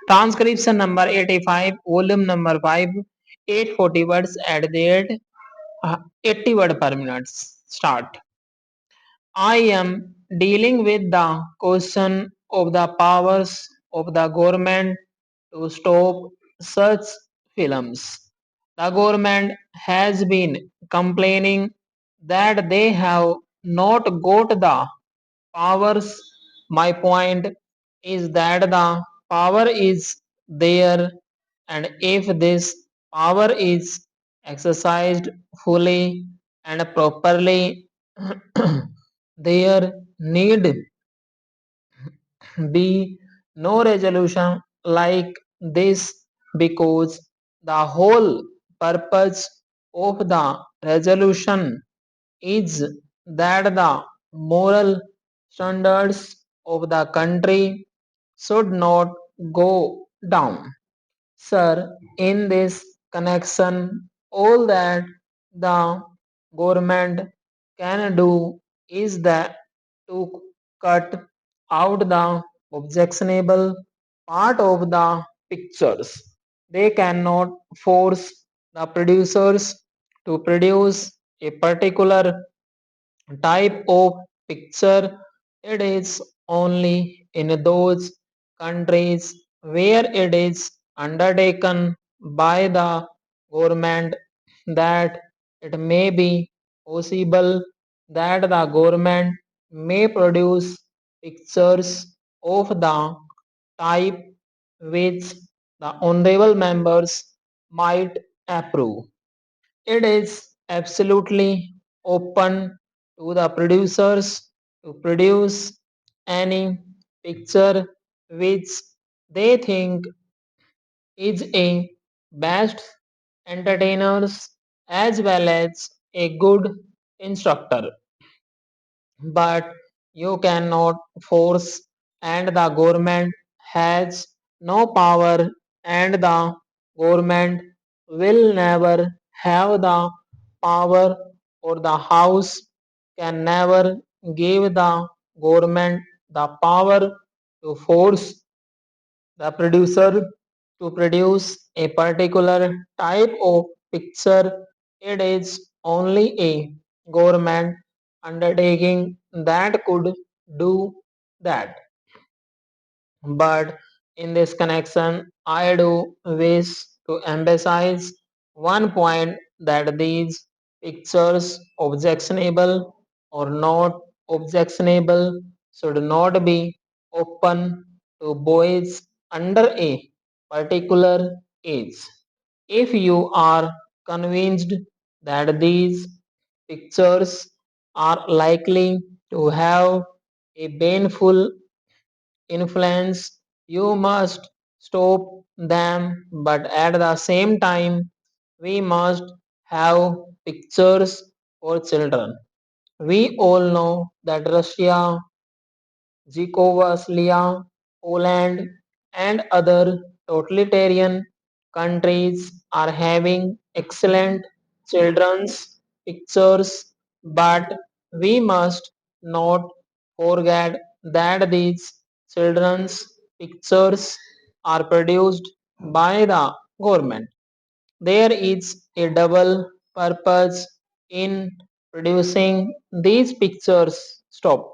Transcription number 85, volume number 5, 840 words at the rate 80 word per minute. Start. I am dealing with the question of the powers of the government to stop such films. The government has been complaining that they have not got the powers. My point is that the power is there, and if this power is exercised fully and properly, there need be no resolution like this, because the whole purpose of the resolution is that the moral standards of the country should not go down. Sir, in this connection, all that the government can do is that to cut out the objectionable part of the pictures. They cannot force the producers to produce a particular type of picture. It is only in those countries where it is undertaken by the government that it may be possible that the government may produce pictures of the type which the honorable members might approve. It is absolutely open to the producers to produce any picture which they think is a best entertainers as well as a good instructor. But you cannot force, and the government has no power, and the government will never have the power, or the house can never give the government the power to force the producer to produce a particular type of picture. It is only a government undertaking that could do that. But in this connection, I do wish to emphasize one point, that these pictures, objectionable or not objectionable, should not be open to boys under a particular age. If you are convinced that these pictures are likely to have a baneful influence, you must stop them. But at the same time, we must have pictures for children. We all know that Russia, Czechoslovakia, Poland, and other totalitarian countries are having excellent children's pictures, but we must not forget that these children's pictures are produced by the government. There is a double purpose in producing these pictures. Stop.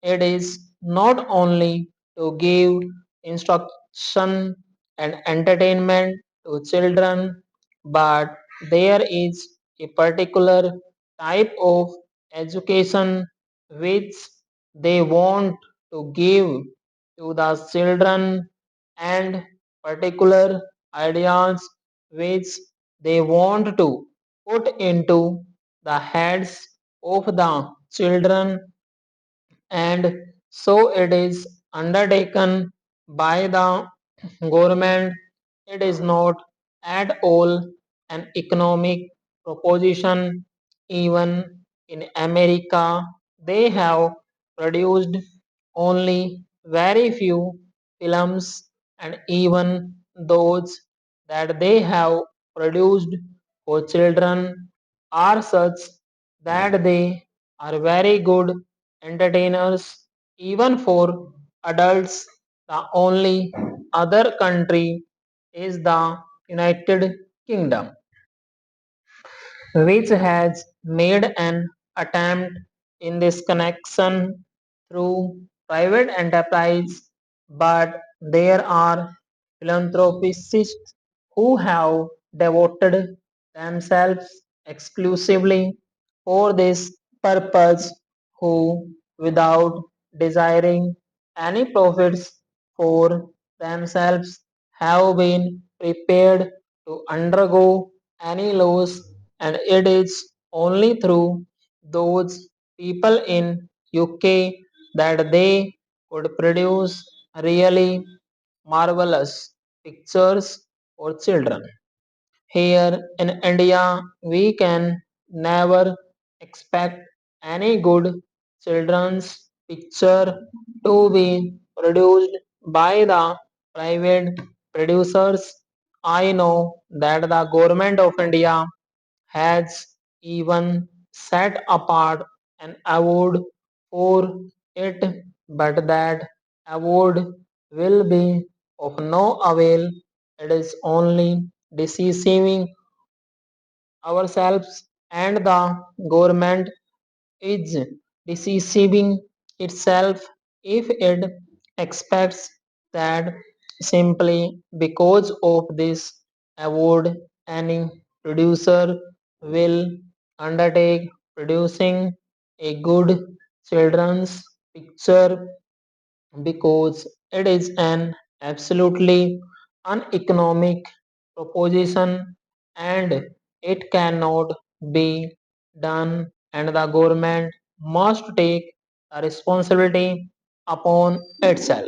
It is not only to give instruction and entertainment to children, but there is a particular type of education which they want to give to the children, and particular ideas which they want to put into the heads of the children, and so it is undertaken by the government. It is not at all an economic proposition. Even in America, they have produced only very few films, and even those that they have produced for children are such that they are very good entertainers. Even for adults, the only other country is the United Kingdom, which has made an attempt in this connection through private enterprise, but there are philanthropists who have devoted themselves exclusively for this purpose, who, without desiring any profits for themselves, have been prepared to undergo any loss, and it is only through those people in UK that they could produce really marvelous pictures for children. Here in India, we can never expect any good children's picture to be produced by the private producers. I know that the government of India has even set apart an award for it, but that award will be of no avail. It is only deceiving ourselves, and the government is deceiving itself if it expects that simply because of this award any producer will undertake producing a good children's picture, because it is an absolutely uneconomic proposition and it cannot be done, and the government must take a responsibility upon itself.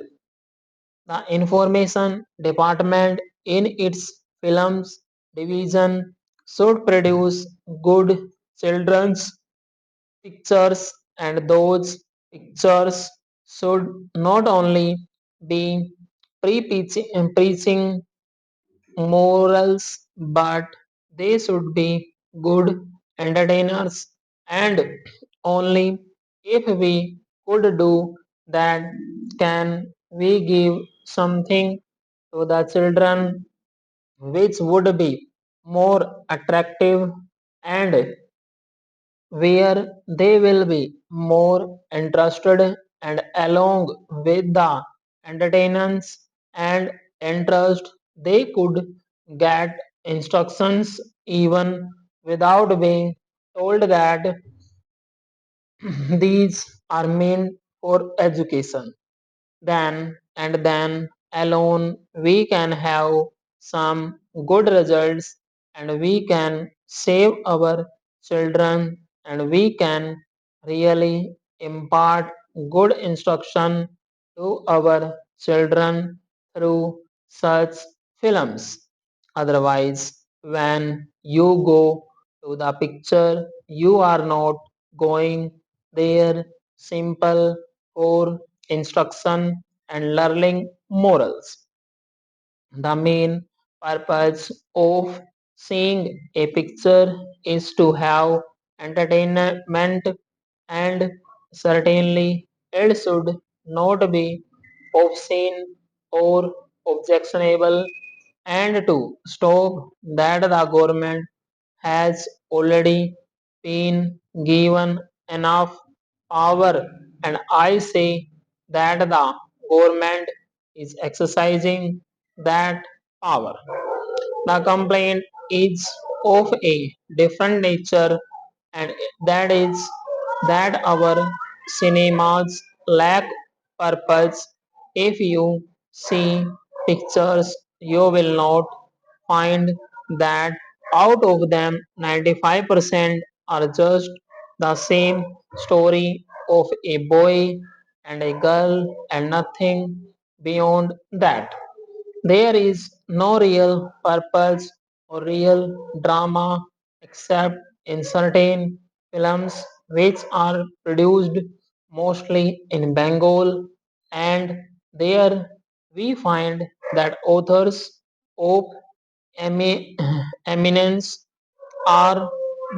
The information department in its films division should produce good children's pictures, and those pictures should not only be preaching morals, but they should be good entertainers, and only if we could do that can we give something to the children which would be more attractive, and where they will be more interested, and along with the entertainments and interest they could get instructions even without being told that these are meant for education. Then and then alone we can have some good results, and we can save our children, and we can really impart good instruction to our children through such films. Otherwise, when you go to the picture, you are not going there simple for instruction and learning morals. The main purpose of seeing a picture is to have entertainment, and certainly it should not be obscene or objectionable, and to stop that the government has already been given enough power, and I say that the government is exercising that power. The complaint is of a different nature, and that is that our cinemas lack purpose. If you see pictures, you will not find that out of them 95% are just the same story of a boy and a girl and nothing beyond that. There is no real purpose or real drama except in certain films which are produced mostly in Bengal, and there we find that authors of eminence are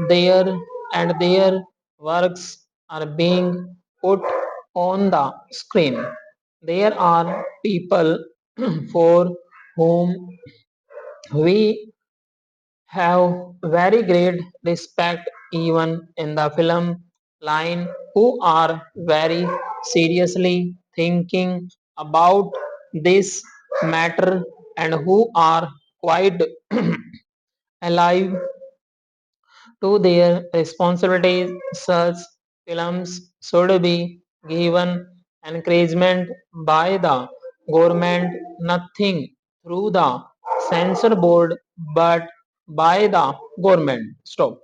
there, and their works are being put on the screen. There are people for whom we have very great respect even in the film line, who are very seriously thinking about this matter and who are quite alive to their responsibilities. Such films should be given encouragement by the government, nothing through the censor board, but by the government. Stop.